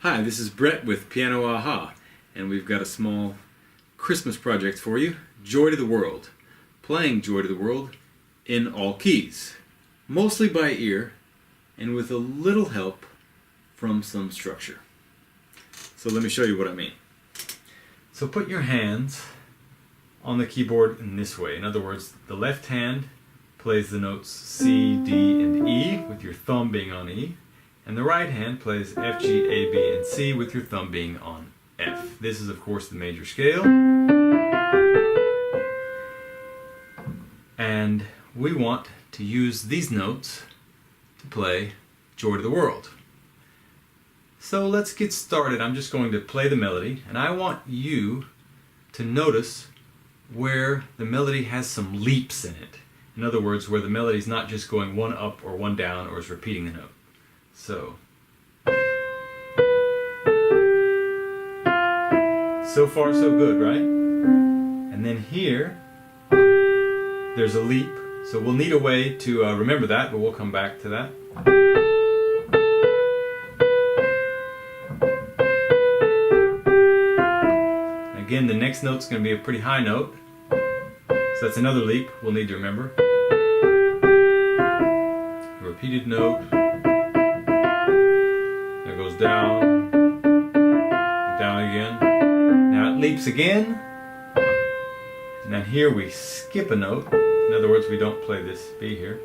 Hi, this is Brett with Piano Aha, and we've got a small Christmas project for you, Joy to the World. Playing Joy to the World in all keys, mostly by ear, and with a little help from some structure. So let me show you what I mean. So put your hands on the keyboard in this way. In other words, the left hand plays the notes C, D, and E, with your thumb being on E. And the right hand plays F, G, A, B, and C with your thumb being on F. This is, of course, the major scale. And we want to use these notes to play Joy to the World. So let's get started. I'm just going to play the melody, and I want you to notice where the melody has some leaps in it. In other words, where the melody is not just going one up or one down or is repeating the note. So far so good, right? And then here, there's a leap. So we'll need a way to remember that, but we'll come back to that. Again, the next note's going to be a pretty high note. So that's another leap we'll need to remember. A repeated note. Goes down, down again. Now it leaps again, and then here we skip a note. In other words, we don't play this B here.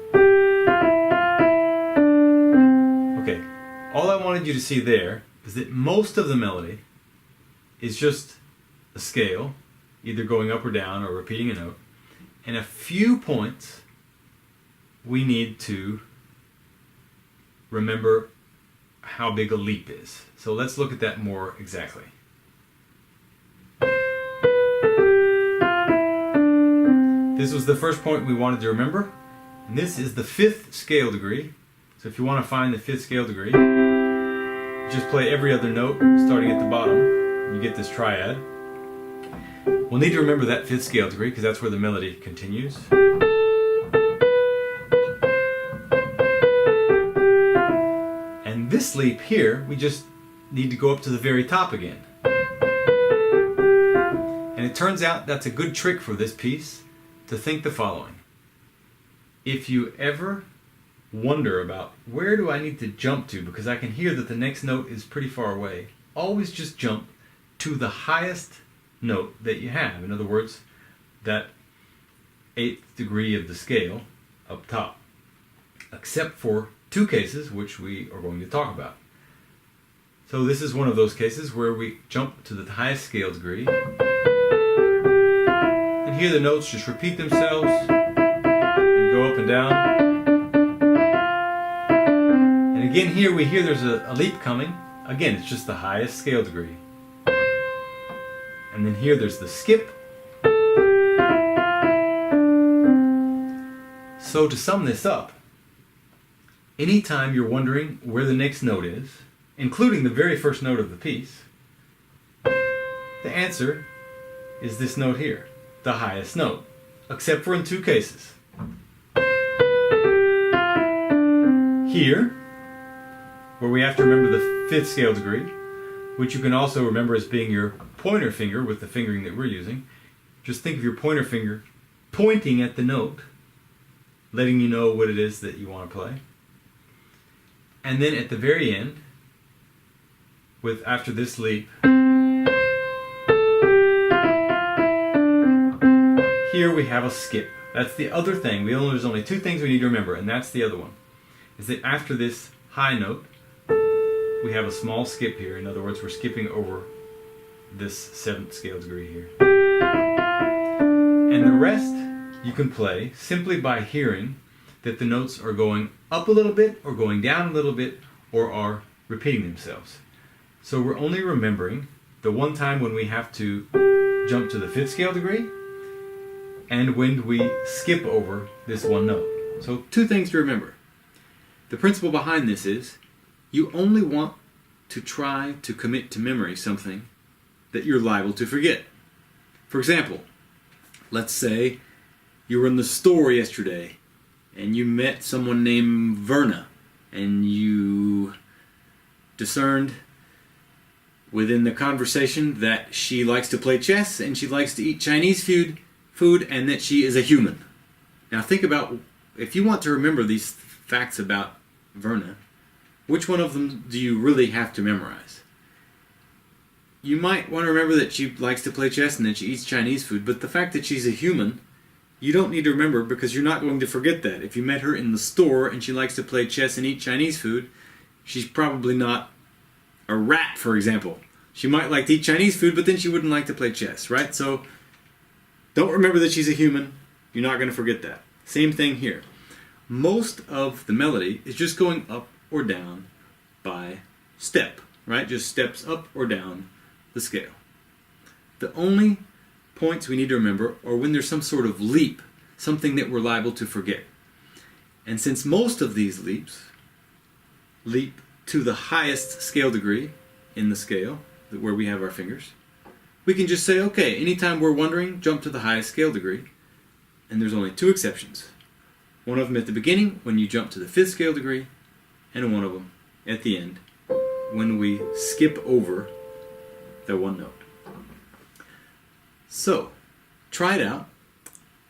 Okay, all I wanted you to see there is that most of the melody is just a scale, either going up or down or repeating a note, and a few points we need to remember how big a leap is. So let's look at that more exactly. This was the first point we wanted to remember, and this is the 5th scale degree. So if you want to find the 5th scale degree, just play every other note starting at the bottom, and you get this triad. We'll need to remember that 5th scale degree because that's where the melody continues. This leap here, we just need to go up to the very top again. And it turns out that's a good trick for this piece, to think the following. If you ever wonder about where do I need to jump to because I can hear that the next note is pretty far away, always just jump to the highest note that you have. In other words, that 8th degree of the scale up top. Except for 2 cases, which we are going to talk about. So this is one of those cases where we jump to the highest scale degree, and here the notes just repeat themselves and go up and down. And again here we hear there's a leap coming. Again, it's just the highest scale degree. And then here there's the skip. So to sum this up, anytime you're wondering where the next note is, including the very first note of the piece, the answer is this note here, the highest note, except for in 2 cases. Here, where we have to remember the 5th scale degree, which you can also remember as being your pointer finger with the fingering that we're using. Just think of your pointer finger pointing at the note, letting you know what it is that you want to play. And then at the very end, after this leap, here we have a skip. That's the other thing. There's only 2 things we need to remember, and that's the other one. Is that after this high note, we have a small skip here. In other words, we're skipping over this 7th scale degree here. And the rest you can play simply by hearing that the notes are going up a little bit, or going down a little bit, or are repeating themselves. So we're only remembering the one time when we have to jump to the 5th scale degree, and when we skip over this one note. So 2 things to remember. The principle behind this is, you only want to try to commit to memory something that you're liable to forget. For example, let's say you were in the store yesterday, and you met someone named Verna, and you discerned within the conversation that she likes to play chess and she likes to eat Chinese food and that she is a human. Now think about, if you want to remember these facts about Verna, which one of them do you really have to memorize? You might want to remember that she likes to play chess and that she eats Chinese food, but the fact that she's a human, you don't need to remember because you're not going to forget that. If you met her in the store and she likes to play chess and eat Chinese food, she's probably not a rat, for example. She might like to eat Chinese food, but then she wouldn't like to play chess, right? So don't remember that she's a human. You're not going to forget that. Same thing here. Most of the melody is just going up or down by step, right? Just steps up or down the scale. The only points we need to remember are when there's some sort of leap, something that we're liable to forget. And since most of these leaps leap to the highest scale degree in the scale, where we have our fingers, we can just say, okay, anytime we're wondering, jump to the highest scale degree. And there's only two exceptions. One of them at the beginning, when you jump to the 5th scale degree, and one of them at the end, when we skip over the one note. So, try it out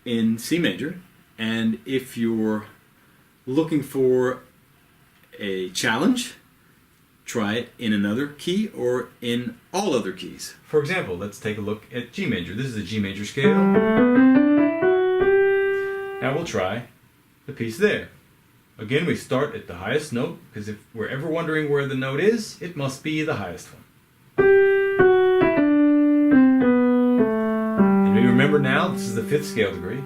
in C major, and if you're looking for a challenge, try it in another key or in all other keys. For example, let's take a look at G major. This is a G major scale. Now we'll try the piece there. Again, we start at the highest note, because if we're ever wondering where the note is, it must be the highest one. And we remember now, this is the 5th scale degree.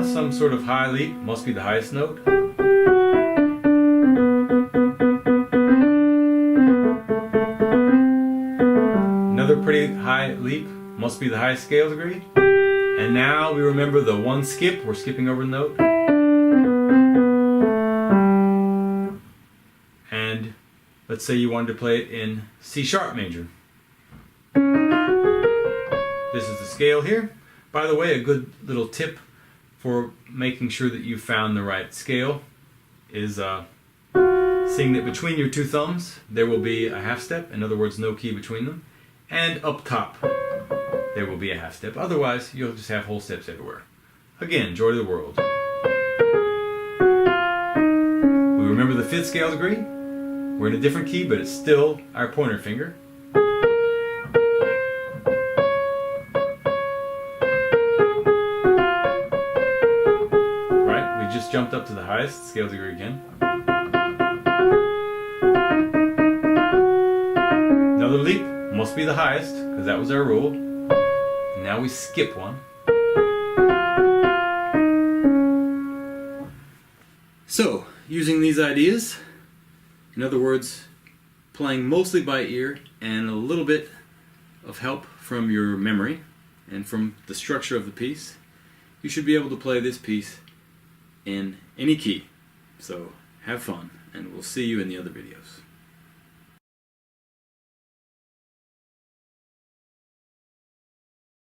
Some sort of high leap must be the highest note. Another pretty high leap must be the highest scale degree. And now we remember the one skip, we're skipping over the note. And let's say you wanted to play it in C sharp major. This is the scale here. By the way, a good little tip for making sure that you found the right scale is seeing that between your two thumbs there will be a half step, in other words no key between them, and up top there will be a half step, otherwise you'll just have whole steps everywhere. Again, joy to the world. We remember the 5th scale degree, we're in a different key but it's still our pointer finger. Just jumped up to the highest scale degree again. Another leap must be the highest, because that was our rule. And now we skip one. So, using these ideas, in other words, playing mostly by ear and a little bit of help from your memory and from the structure of the piece, you should be able to play this piece in any key. So have fun, and we'll see you in the other videos.